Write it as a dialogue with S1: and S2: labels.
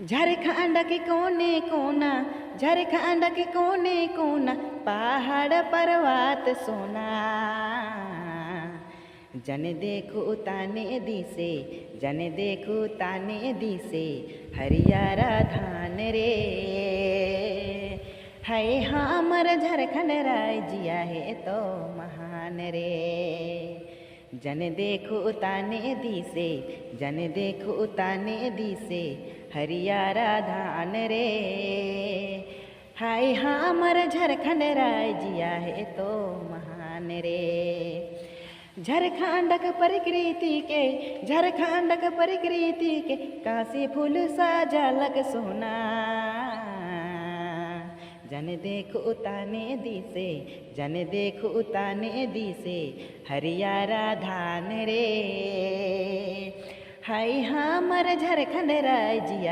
S1: झारखंड के कोने कोना, झारखंड के कोने कोना, पहाड़ पर्वत सोना। जन देखो ताने दिसे, जन देखो ताने दिसे, हरियारा धान रे। है हमर झारखंड राज्य है तो महान रे। जन देखो ताने दिसे, जन देखो ताने दिसे, हरियारा धान रे। हाय हमर झारखंड राज्य है तो महान रे। झारखंडक प्रकृति के, झारखंडक प्रकृति के, काशी फूल साजलक सोना। जन देखो ताने दिसे, जन देखो ताने दिसे, हरियारा धान रे। हाय हमर झारखंड राज्य।